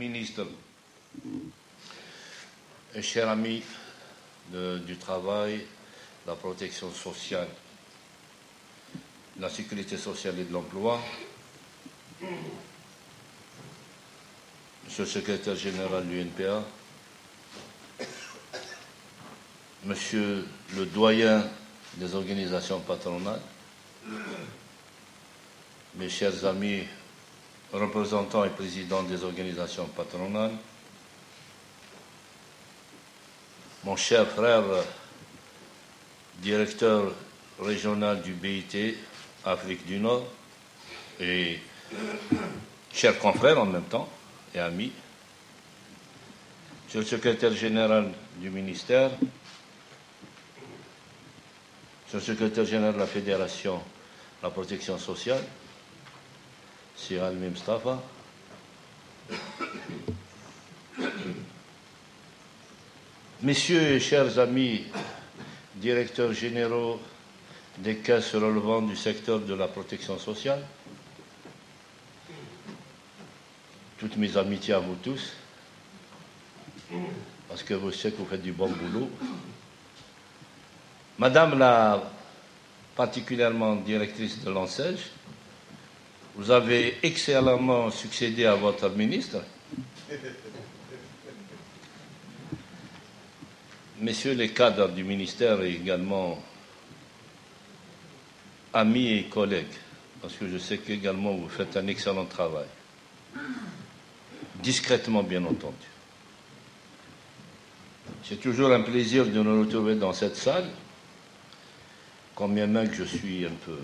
ministre et chers amis du travail, de la protection sociale, de la sécurité sociale et de l'emploi, Monsieur le secrétaire général du NPA, Monsieur le doyen des organisations patronales, mes chers amis représentants et présidents des organisations patronales, mon cher frère directeur régional du BIT Afrique du Nord et chers confrères en même temps et amis, monsieur le secrétaire général du ministère, monsieur le secrétaire général de la Fédération de la protection sociale, Sir Almi Mustafa, messieurs et chers amis directeurs généraux des caisses relevant du secteur de la protection sociale, toutes mes amitiés à vous tous, parce que vous savez que vous faites du bon boulot. Madame la particulièrement directrice de l'ANSEJ, vous avez excellemment succédé à votre ministre. Messieurs les cadres du ministère et également amis et collègues, parce que je sais qu'également vous faites un excellent travail, discrètement bien entendu. C'est toujours un plaisir de nous retrouver dans cette salle, combien même que je suis un peu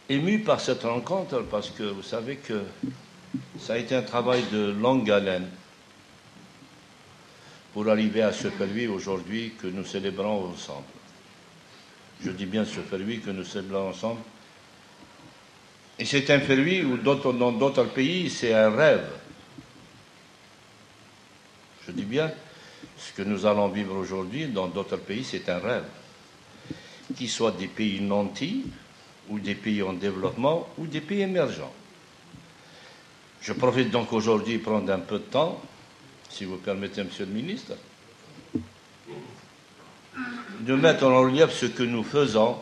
ému par cette rencontre, parce que vous savez que ça a été un travail de longue haleine pour arriver à ce Ferwi aujourd'hui que nous célébrons ensemble. Je dis bien ce Ferwi que nous célébrons ensemble. Et c'est un Ferwi où dans d'autres pays, c'est un rêve. Je dis bien, ce que nous allons vivre aujourd'hui dans d'autres pays, c'est un rêve. Qu'ils soient des pays nantis, ou des pays en développement, ou des pays émergents. Je profite donc aujourd'hui de prendre un peu de temps, si vous permettez, Monsieur le ministre, de mettre en relief ce que nous faisons,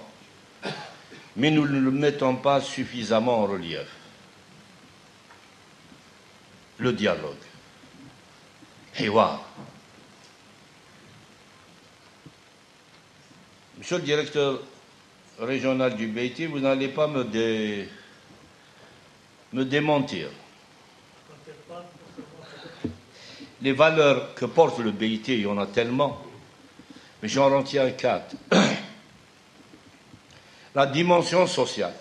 mais nous ne le mettons pas suffisamment en relief. Le dialogue. Hiwar. Monsieur le directeur régional du BIT, vous n'allez pas me démentir. Les valeurs que porte le BIT, il y en a tellement, mais j'en retiens 4. La dimension sociale.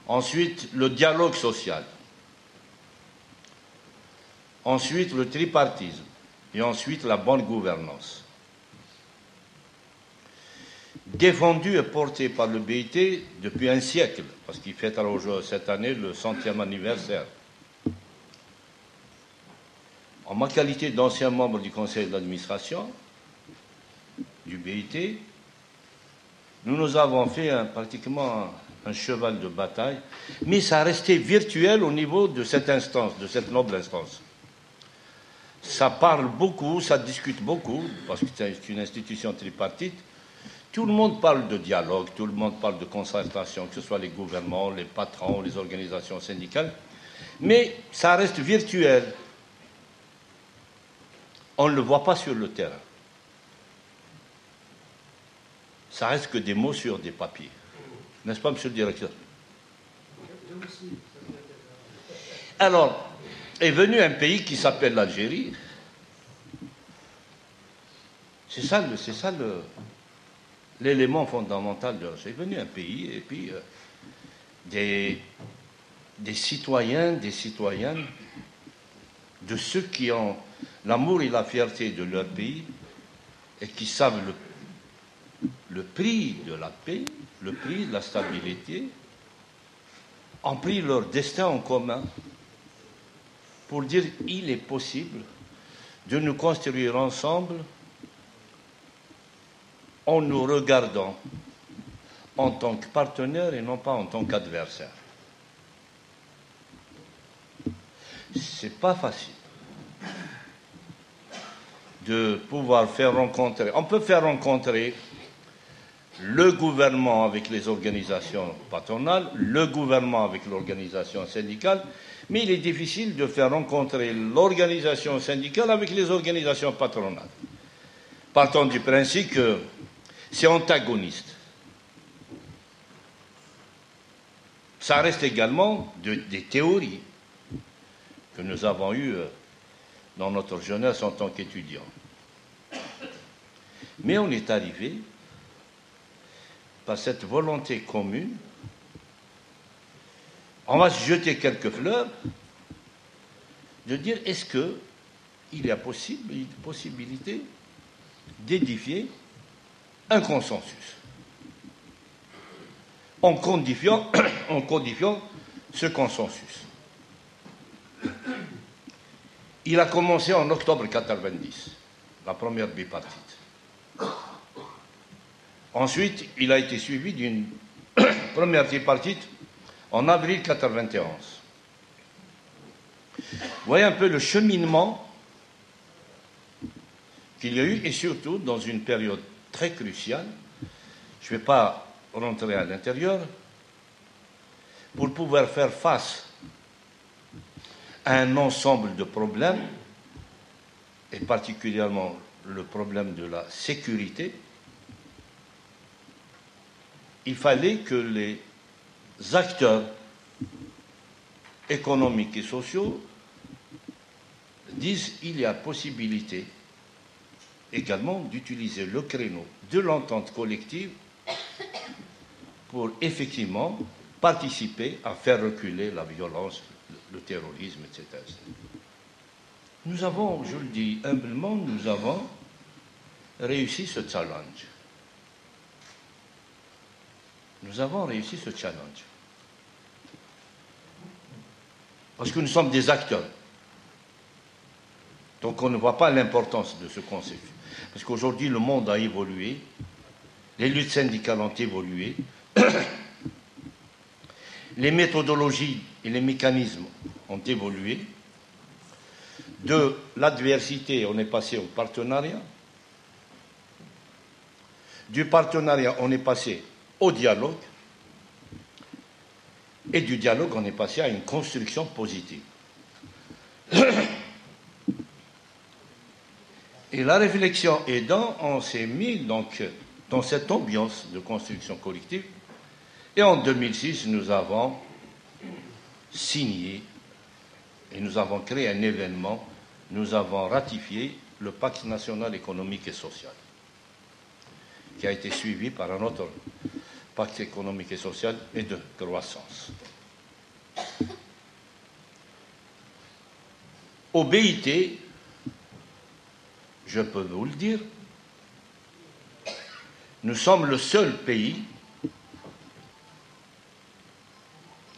Ensuite, le dialogue social. Ensuite, le tripartisme. Et ensuite, la bonne gouvernance. Défendu et porté par le BIT depuis un siècle, parce qu'il fête alors cette année le 100e anniversaire. En ma qualité d'ancien membre du conseil d'administration du BIT, nous avons fait pratiquement un cheval de bataille, mais ça restait virtuel au niveau de cette instance, de cette noble instance. Ça parle beaucoup, ça discute beaucoup, parce que c'est une institution tripartite. Tout le monde parle de dialogue, tout le monde parle de concertation, que ce soit les gouvernements, les patrons, les organisations syndicales, mais ça reste virtuel. On ne le voit pas sur le terrain. Ça reste que des mots sur des papiers. N'est-ce pas, monsieur le directeur? Alors, est venu un pays qui s'appelle l'Algérie. C'est ça l'élément fondamental de c'est venu un pays et puis des citoyens, des citoyennes, de ceux qui ont l'amour et la fierté de leur pays et qui savent le prix de la paix, le prix de la stabilité, ont pris leur destin en commun pour dire il est possible de nous construire ensemble en nous regardant, en tant que partenaire et non pas en tant qu'adversaire. C'est pas facile de pouvoir faire rencontrer. On peut faire rencontrer le gouvernement avec les organisations patronales, le gouvernement avec l'organisation syndicale, mais il est difficile de faire rencontrer l'organisation syndicale avec les organisations patronales. Partons du principe que c'est antagoniste. Ça reste également des théories que nous avons eues dans notre jeunesse en tant qu'étudiants. Mais on est arrivé par cette volonté commune, on va se jeter quelques fleurs, de dire est-ce qu'il y a possibilité d'édifier un consensus en codifiant ce consensus. Il a commencé en octobre 1990, la première bipartite. Ensuite, il a été suivi d'une première tripartite en avril 1991. Vous voyez un peu le cheminement qu'il y a eu, et surtout dans une période très cruciale. Je ne vais pas rentrer à l'intérieur, pour pouvoir faire face à un ensemble de problèmes, et particulièrement le problème de la sécurité. Il fallait que les acteurs économiques et sociaux disent qu'il y a possibilité également d'utiliser le créneau de l'entente collective pour effectivement participer à faire reculer la violence, le terrorisme, etc. Nous avons, je le dis humblement, nous avons réussi ce challenge. Nous avons réussi ce challenge. Parce que nous sommes des acteurs. Donc on ne voit pas l'importance de ce concept. Parce qu'aujourd'hui, le monde a évolué, les luttes syndicales ont évolué, les méthodologies et les mécanismes ont évolué. De l'adversité, on est passé au partenariat. Du partenariat, on est passé au dialogue, et du dialogue, on est passé à une construction positive. Et la réflexion aidant, on s'est mis donc dans cette ambiance de construction collective, et en 2006, nous avons signé et nous avons créé un événement, nous avons ratifié le Pacte national économique et social, qui a été suivi par un autre pacte économique et social et de croissance. Au BIT, je peux vous le dire, nous sommes le seul pays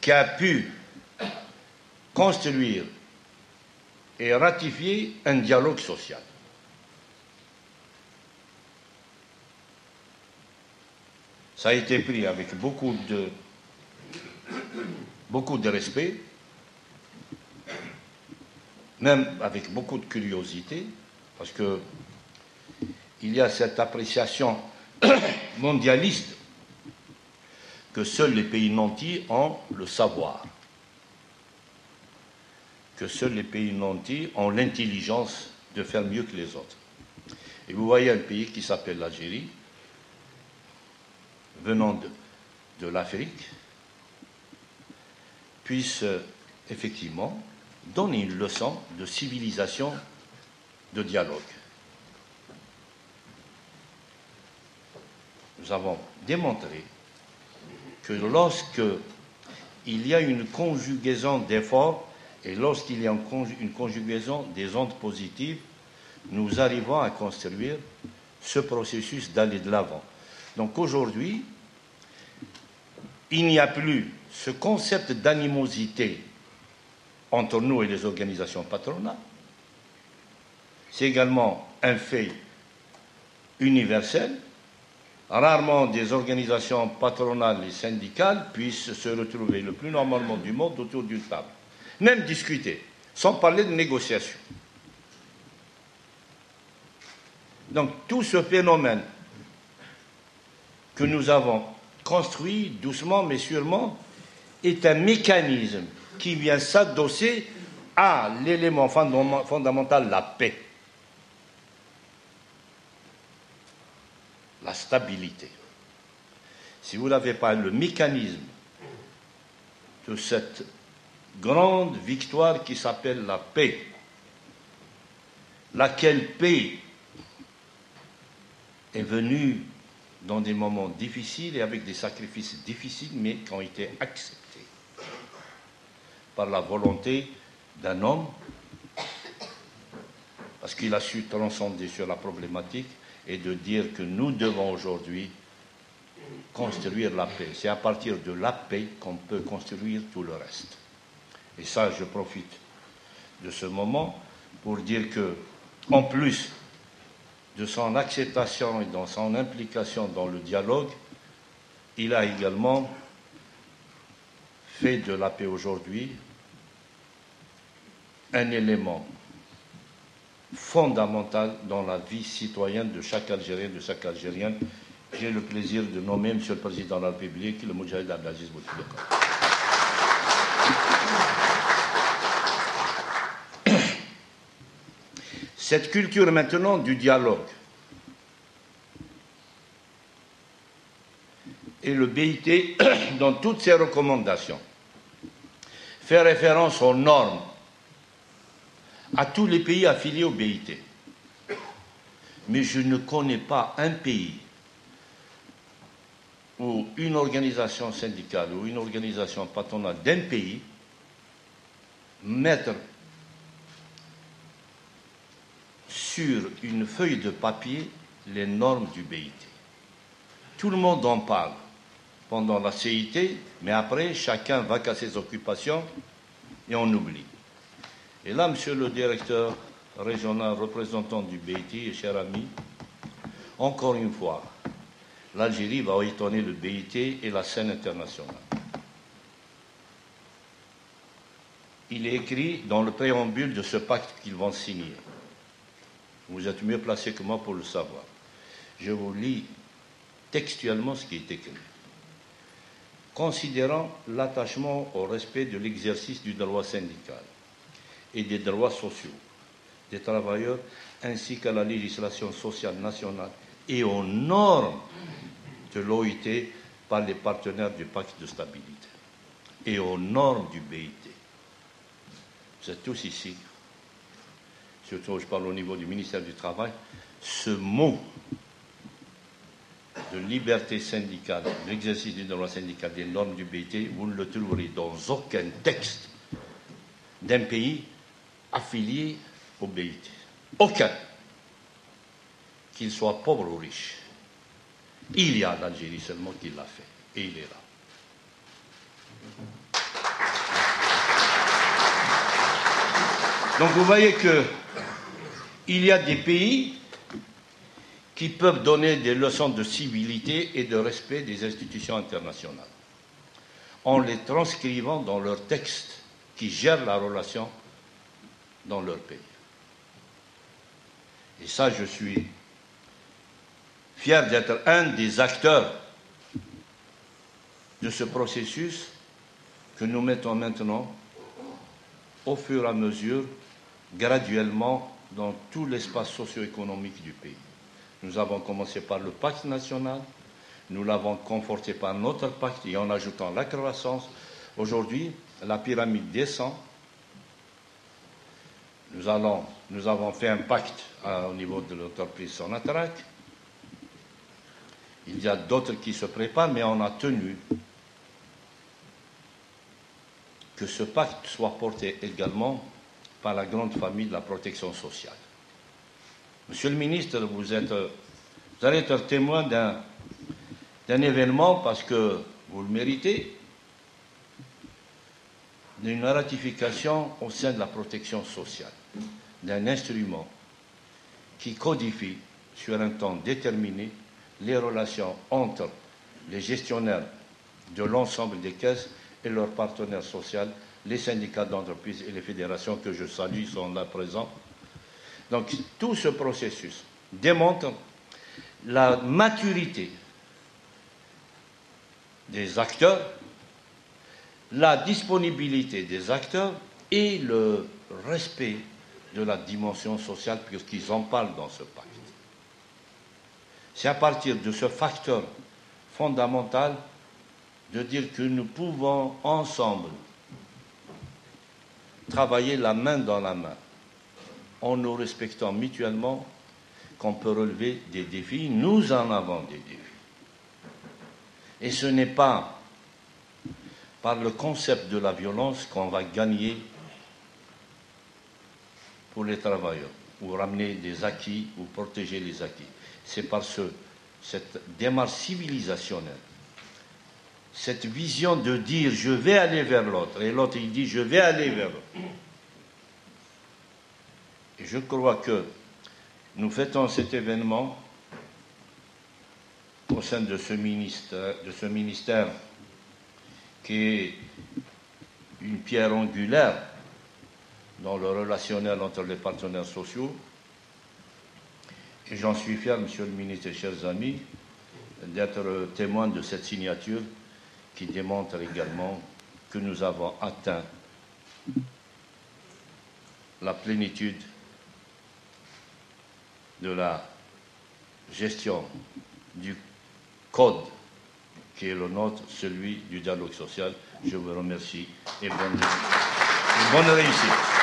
qui a pu construire et ratifier un dialogue social. Ça a été pris avec beaucoup de respect, même avec beaucoup de curiosité, parce que il y a cette appréciation mondialiste que seuls les pays nantis ont le savoir, que seuls les pays nantis ont l'intelligence de faire mieux que les autres. Et vous voyez un pays qui s'appelle l'Algérie, venant de l'Afrique, puisse effectivement donner une leçon de civilisation, de dialogue. Nous avons démontré que lorsqu'il y a une conjugaison d'efforts et lorsqu'il y a une conjugaison des ondes positives, nous arrivons à construire ce processus d'aller de l'avant. Donc aujourd'hui, il n'y a plus ce concept d'animosité entre nous et les organisations patronales. C'est également un fait universel rarement des organisations patronales et syndicales puissent se retrouver le plus normalement du monde autour d'une table, même discuter, sans parler de négociation. Donc tout ce phénomène que nous avons construit doucement mais sûrement est un mécanisme qui vient s'adosser à l'élément fondamental, la paix, la stabilité. Si vous n'avez pas le mécanisme de cette grande victoire qui s'appelle la paix, laquelle paix est venue dans des moments difficiles et avec des sacrifices difficiles, mais qui ont été acceptés par la volonté d'un homme, parce qu'il a su transcender sur la problématique et de dire que nous devons aujourd'hui construire la paix. C'est à partir de la paix qu'on peut construire tout le reste. Et ça, je profite de ce moment pour dire que, en plus de son acceptation et de son implication dans le dialogue, il a également fait de la paix aujourd'hui un élément fondamental dans la vie citoyenne de chaque Algérien, de chaque Algérienne. J'ai le plaisir de nommer Monsieur le Président de la République, le Moudjahid Abdelaziz Bouteflika. Cette culture maintenant du dialogue et le BIT, dans toutes ses recommandations, fait référence aux normes à tous les pays affiliés au BIT. Mais je ne connais pas un pays où une organisation syndicale ou une organisation patronale d'un pays mettre sur une feuille de papier les normes du BIT. Tout le monde en parle pendant la CIT, mais après, chacun va qu'à ses occupations et on oublie. Et là, monsieur le directeur régional représentant du BIT et cher ami, encore une fois, l'Algérie va étonner le BIT et la scène internationale. Il est écrit dans le préambule de ce pacte qu'ils vont signer. Vous êtes mieux placé que moi pour le savoir. Je vous lis textuellement ce qui est écrit. Considérant l'attachement au respect de l'exercice du droit syndical et des droits sociaux des travailleurs, ainsi qu'à la législation sociale nationale et aux normes de l'OIT par les partenaires du pacte de stabilité et aux normes du BIT. Vous êtes tous ici, surtout je parle au niveau du ministère du Travail, ce mot de liberté syndicale, l'exercice du droit syndical, des normes du BIT, vous ne le trouverez dans aucun texte d'un pays affilié au BIT. Aucun. Qu'il soit pauvre ou riche. Il y a l'Algérie seulement qui l'a fait. Et il est là. Donc vous voyez qu'il y a des pays qui peuvent donner des leçons de civilité et de respect des institutions internationales, en les transcrivant dans leurs textes qui gèrent la relation dans leur pays. Et ça, je suis fier d'être un des acteurs de ce processus que nous mettons maintenant, au fur et à mesure, graduellement, dans tout l'espace socio-économique du pays. Nous avons commencé par le pacte national, nous l'avons conforté par notre pacte et en ajoutant la croissance. Aujourd'hui, la pyramide descend. Nous avons fait un pacte au niveau de l'entreprise Sonatrach. Il y a d'autres qui se préparent, mais on a tenu que ce pacte soit porté également par la grande famille de la protection sociale. Monsieur le ministre, vous allez être témoin d'un événement, parce que vous le méritez, d'une ratification au sein de la protection sociale, d'un instrument qui codifie sur un temps déterminé les relations entre les gestionnaires de l'ensemble des caisses et leurs partenaires sociaux, les syndicats d'entreprise et les fédérations que je salue sont là présents. Donc tout ce processus démontre la maturité des acteurs, la disponibilité des acteurs et le respect de la dimension sociale puisqu'ils en parlent dans ce pacte. C'est à partir de ce facteur fondamental de dire que nous pouvons ensemble travailler la main dans la main en nous respectant mutuellement qu'on peut relever des défis. Nous en avons des défis. Et ce n'est pas par le concept de la violence qu'on va gagner pour les travailleurs, ou ramener des acquis, ou protéger les acquis. C'est par cette démarche civilisationnelle, cette vision de dire je vais aller vers l'autre, et l'autre il dit je vais aller vers l'autre. Et je crois que nous fêtons cet événement au sein de ce ministère qui est une pierre angulaire dans le relationnel entre les partenaires sociaux. Et j'en suis fier, Monsieur le ministre et chers amis, d'être témoin de cette signature qui démontre également que nous avons atteint la plénitude de la gestion du code qui est le nôtre, celui du dialogue social. Je vous remercie et bonne réussite.